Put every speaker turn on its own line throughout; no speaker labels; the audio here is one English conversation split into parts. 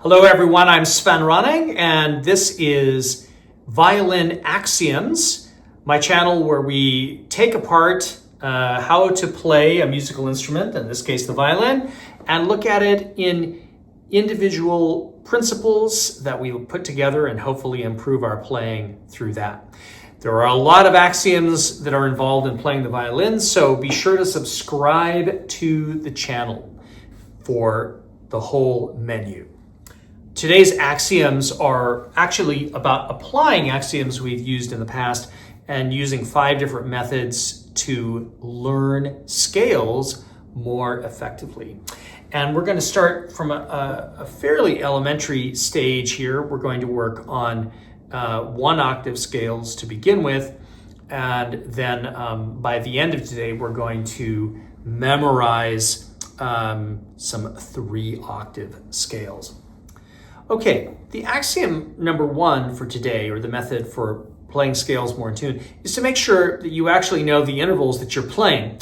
Hello everyone, I'm Sven Running, and this is Violin Axioms, my channel where we take apart how to play a musical instrument, in this case the violin, and look at it in individual principles that we will put together and hopefully improve our playing through that. There are a lot of axioms that are involved in playing the violin, so be sure to subscribe to the channel for the whole menu. Today's axioms are actually about applying axioms we've used in the past and using 5 different methods to learn scales more effectively. And we're going to start from a fairly elementary stage here. We're going to work on 1 octave scales to begin with, and then by the end of today we're going to memorize some 3 octave scales. Okay, the axiom number 1 for today, or the method for playing scales more in tune, is to make sure that you actually know the intervals that you're playing.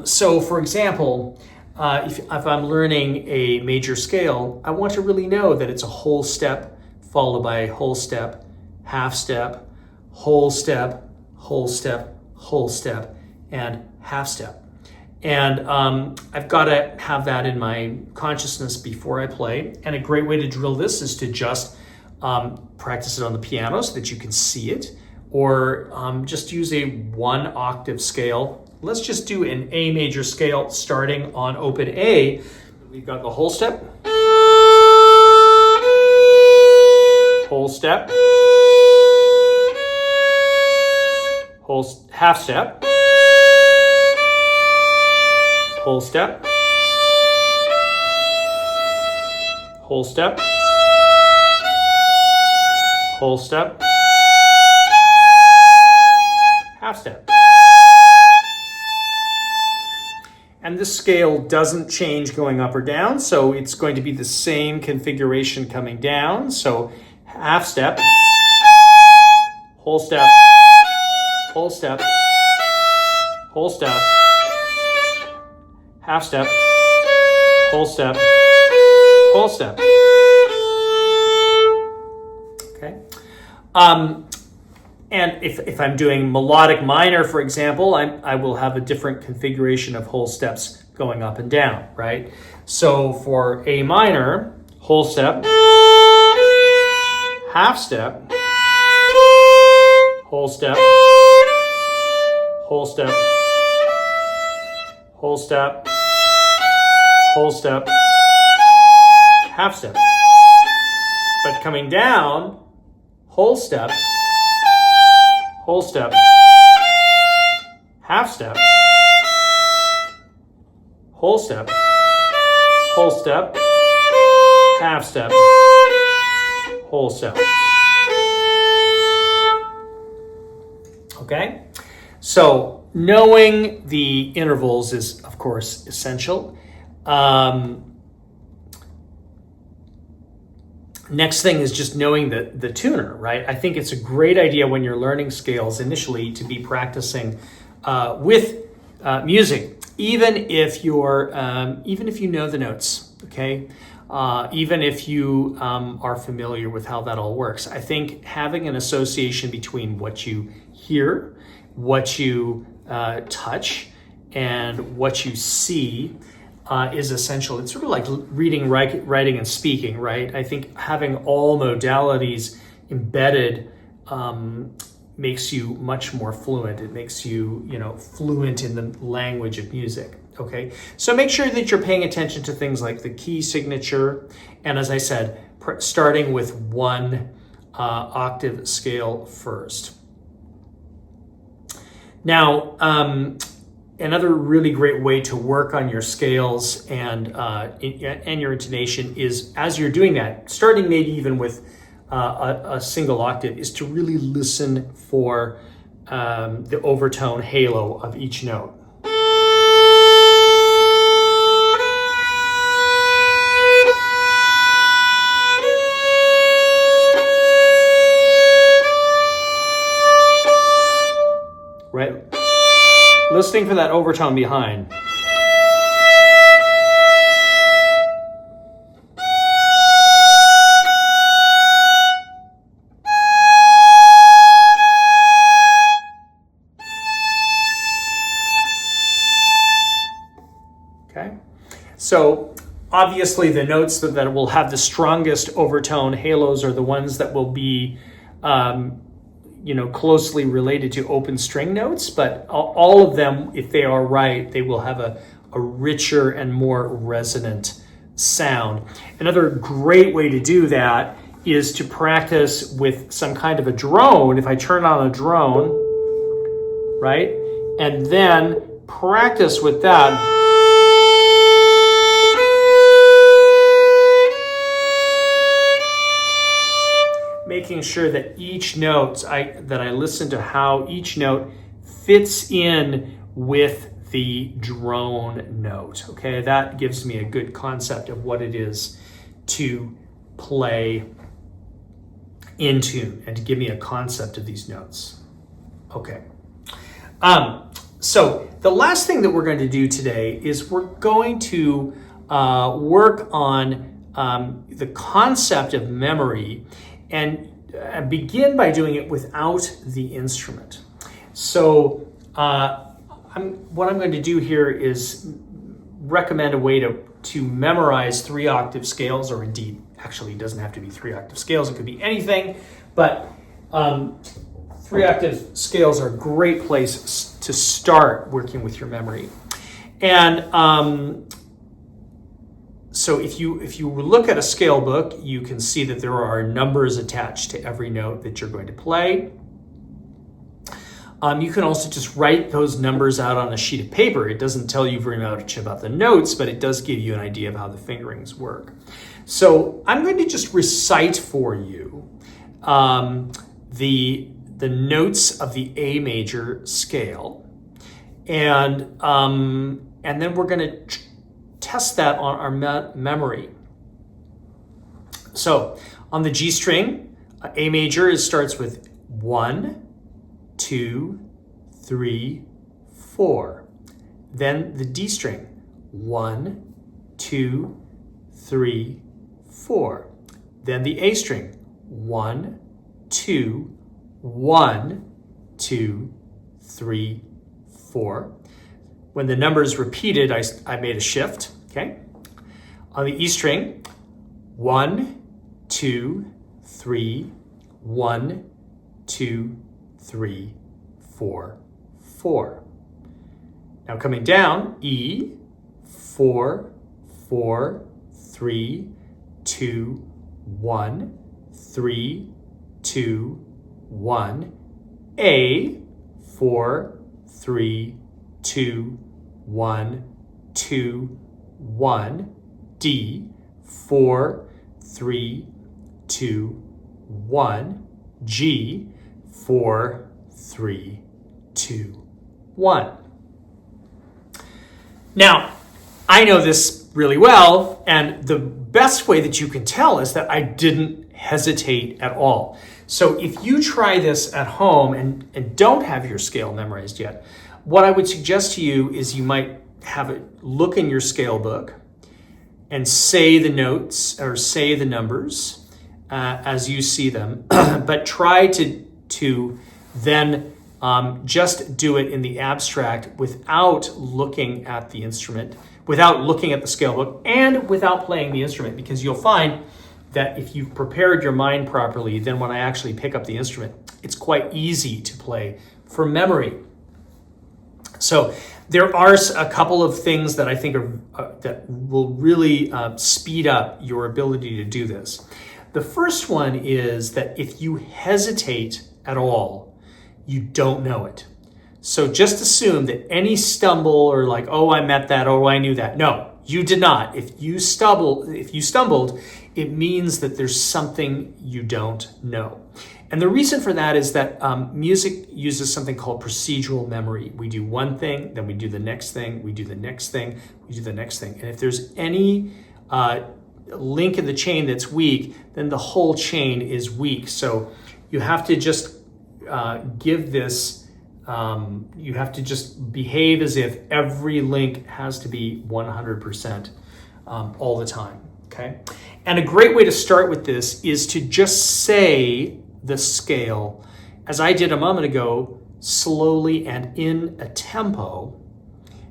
So for example, if I'm learning a major scale, I want to really know that it's a whole step followed by a whole step, half step, whole step, whole step, whole step, and half step. And I've got to have that in my consciousness before I play. And a great way to drill this is to just practice it on the piano so that you can see it, or just use a 1 octave scale. Let's just do an A major scale starting on open A. We've got the whole step, whole step, whole half step, whole step, whole step, whole step, half step. And this scale doesn't change going up or down, so it's going to be the same configuration coming down. So half step, whole step, whole step, whole step, half step, whole step, whole step. Okay. And if I'm doing melodic minor, for example, I will have a different configuration of whole steps going up and down, right? So for A minor, whole step, half step, whole step, whole step, whole step, whole step, half step. But coming down, whole step, whole step, half step, whole step, whole step, half step, whole step. Okay? So knowing the intervals is, of course, essential. Next thing is just knowing the tuner, right? I think it's a great idea when you're learning scales initially to be practicing with music, even if you know the notes, okay? Even if you are familiar with how that all works. I think having an association between what you hear, what you touch, and what you see is essential. It's sort of like reading, writing, and speaking, right? I think having all modalities embedded makes you much more fluent. It makes you, fluent in the language of music, okay? So make sure that you're paying attention to things like the key signature, and as I said, starting with 1 octave scale first. Now, another really great way to work on your scales and your intonation is, as you're doing that, starting maybe even with a single octave, is to really listen for the overtone halo of each note. Right? Listening for that overtone behind. So obviously the notes that will have the strongest overtone halos are the ones that will be closely related to open string notes, but all of them, if they are right, they will have a richer and more resonant sound. Another great way to do that is to practice with some kind of a drone. If I turn on a drone, right, and then practice with that. Making sure that each note, that I listen to how each note fits in with the drone note. Okay, that gives me a good concept of what it is to play in tune and to give me a concept of these notes. Okay. So the last thing that we're going to do today is we're going to work on the concept of memory and begin by doing it without the instrument. So what I'm going to do here is recommend a way to memorize 3-octave scales, or indeed, actually it doesn't have to be 3-octave scales, it could be anything, but 3-octave scales are a great place to start working with your memory. And so if you look at a scale book, you can see that there are numbers attached to every note that you're going to play. You can also just write those numbers out on a sheet of paper. It doesn't tell you very much about the notes, but it does give you an idea of how the fingerings work. So I'm going to just recite for you the notes of the A major scale, and then we're going to test that on our memory. So on the G string, A major starts with 1, 2, 3, 4. Then the D string, 1, 2, 3, 4. Then the A string, 1, 2, 1, 2, 3, 4. When the number is repeated, I made a shift, okay? On the E string, 1, 2, 3, 1, 2, 3, 4, 4. Now coming down, E, 4, 4, 3, 2, 1, 3, 2, 1. A, 4, 3, 2, 1, 2, 1. D, 4, 3, 2, 1. G, 4, 3, 2, 1. Now, I know this really well, and the best way that you can tell is that I didn't hesitate at all. So if you try this at home and don't have your scale memorized yet, what I would suggest to you is you might have a look in your scale book and say the notes or say the numbers as you see them, but try to then just do it in the abstract without looking at the instrument, without looking at the scale book, and without playing the instrument, because you'll find that if you've prepared your mind properly, then when I actually pick up the instrument, it's quite easy to play from memory. So there are a couple of things that I think that will really speed up your ability to do this. The first one is that if you hesitate at all, you don't know it. So just assume that any stumble or like, oh, I meant that, oh, I knew that. No, you did not. If you stumbled, it means that there's something you don't know. And the reason for that is that music uses something called procedural memory. We do one thing, then we do the next thing, we do the next thing, we do the next thing. And if there's any link in the chain that's weak, then the whole chain is weak. So you have to just give this, you have to just behave as if every link has to be 100% all the time, okay? And a great way to start with this is to just say the scale, as I did a moment ago, slowly and in a tempo,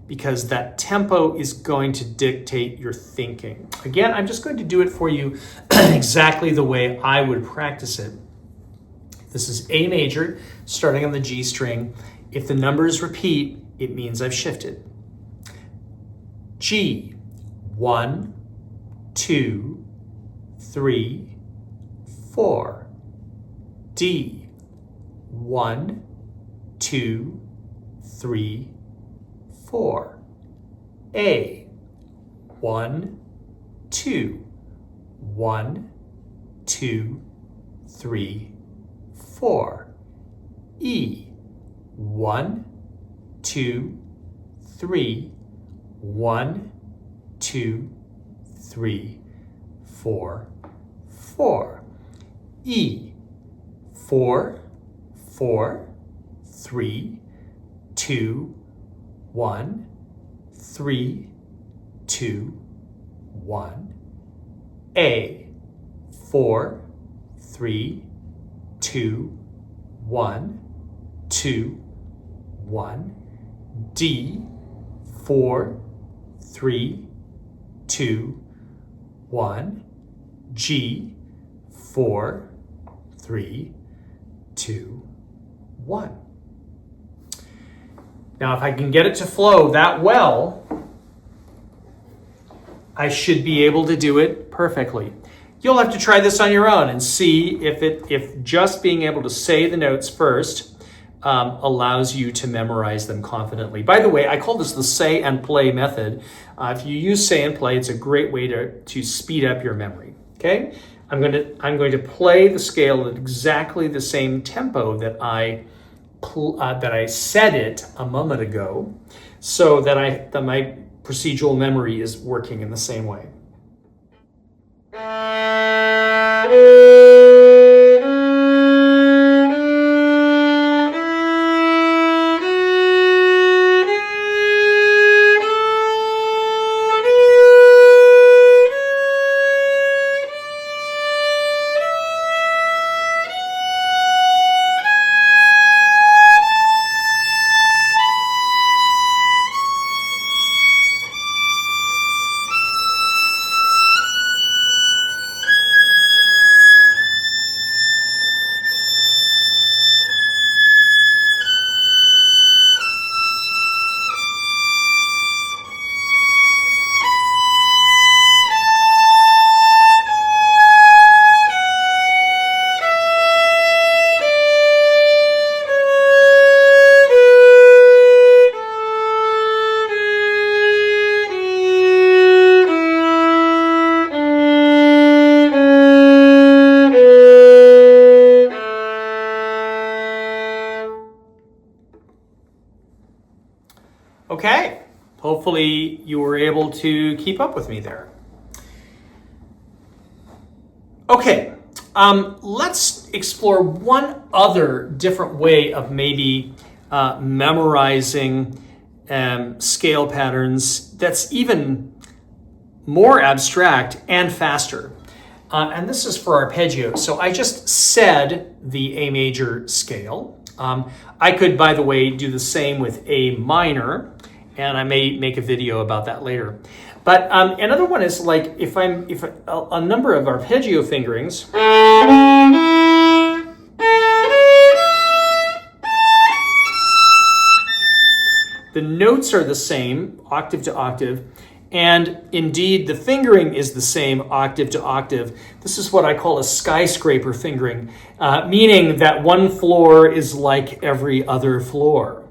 because that tempo is going to dictate your thinking. Again, I'm just going to do it for you exactly the way I would practice it. This is A major, starting on the G string. If the numbers repeat, it means I've shifted. G, 1, 2, 3, 4. D, 1, 2, 3, 4. A, 1, 2, 1, 2, 3, 4. E, 1, 2, 3, 1, 2, 3, 4, 4. E, 4, 4, 3, 2, 1, 3, 2, 1. A, 4, 3, 2, 1, 2, 1. D, 4, 3, 2, 1. G, 4, 3, 2, 1. Now, if I can get it to flow that well, I should be able to do it perfectly. You'll have to try this on your own and see if just being able to say the notes first allows you to memorize them confidently. By the way, I call this the say and play method. If you use say and play, it's a great way to speed up your memory. Okay, I'm going to play the scale at exactly the same tempo that I said it a moment ago, so that my procedural memory is working in the same way. Okay, hopefully you were able to keep up with me there. Okay, let's explore one other different way of maybe memorizing scale patterns that's even more abstract and faster. And this is for arpeggio. So I just said the A major scale. I could, by the way, do the same with A minor, and I may make a video about that later. But another one is like if a number of arpeggio fingerings. The notes are the same, octave to octave, and indeed the fingering is the same, octave to octave. This is what I call a skyscraper fingering, meaning that one floor is like every other floor.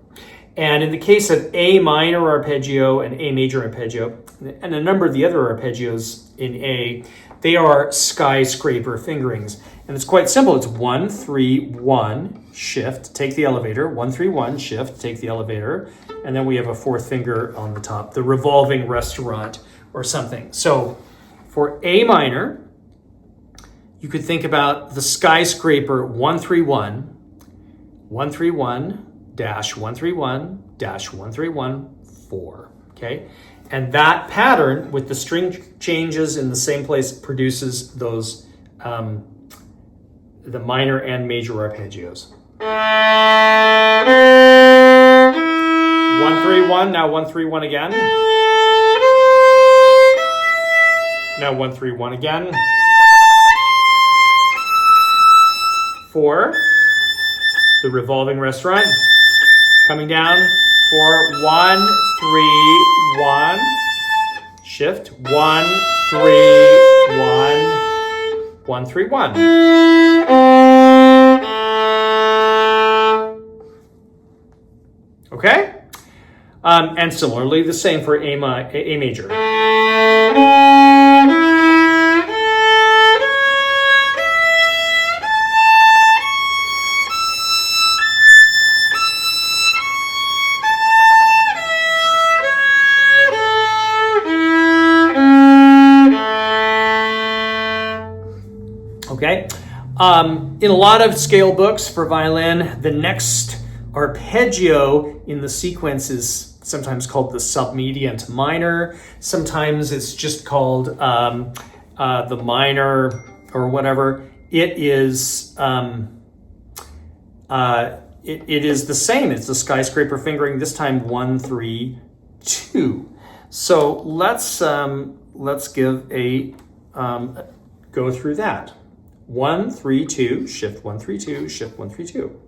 And in the case of A minor arpeggio and A major arpeggio, and a number of the other arpeggios in A, they are skyscraper fingerings. And it's quite simple. It's 1, 3, 1, shift, take the elevator, 1, 3, 1, shift, take the elevator, and then we have a fourth finger on the top, the revolving restaurant or something. So for A minor, you could think about the skyscraper 1, 3, 1, 1, 3, 1, dash 1, 3, 1, dash 1, 3, 1, 4, okay? And that pattern with the string changes in the same place produces those, the minor and major arpeggios. 1, 1, 3, 1. Now 1, 3, 1 again. Now 1, 3, 1 again. 4. The revolving restaurant. Coming down. 4, 1, 3, 1. Shift. 1, 3, 1. 1, 3, 1. Okay? And similarly, the same for A major. Okay? In a lot of scale books for violin, the next arpeggio in the sequence is sometimes called the submediant minor. Sometimes it's just called the minor or whatever. It is it is the same. It's the skyscraper fingering. This time 1, 3, 2. So let's give a go through that. 1, 3, 2, shift 1, 3, 2, shift 1, 3, 2.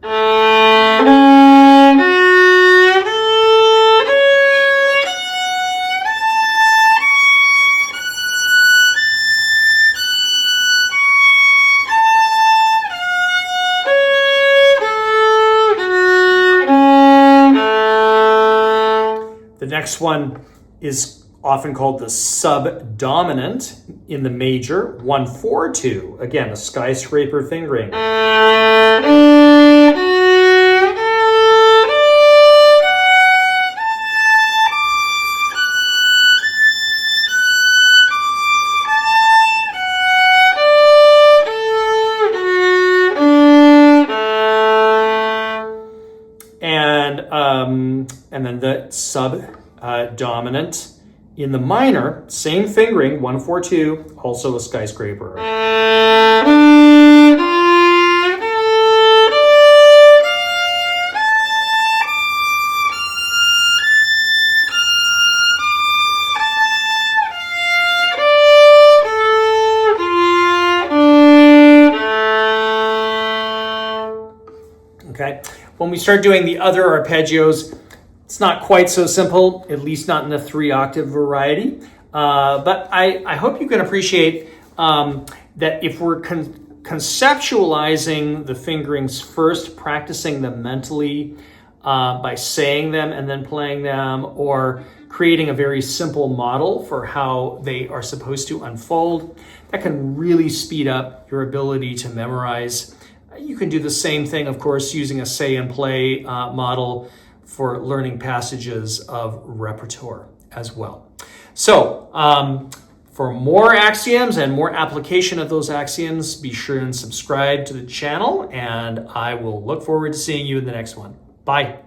The next one is often called the subdominant in the major, 1, 4, 2. Again, a skyscraper fingering. And then the subdominant in the minor, same fingering, 1, 4, 2, also a skyscraper. Okay, when we start doing the other arpeggios, it's not quite so simple, at least not in the 3-octave variety. But I hope you can appreciate that if we're conceptualizing the fingerings first, practicing them mentally by saying them and then playing them, or creating a very simple model for how they are supposed to unfold, that can really speed up your ability to memorize. You can do the same thing, of course, using a say and play model for learning passages of repertoire as well. So for more axioms and more application of those axioms, be sure and subscribe to the channel, and I will look forward to seeing you in the next one. Bye.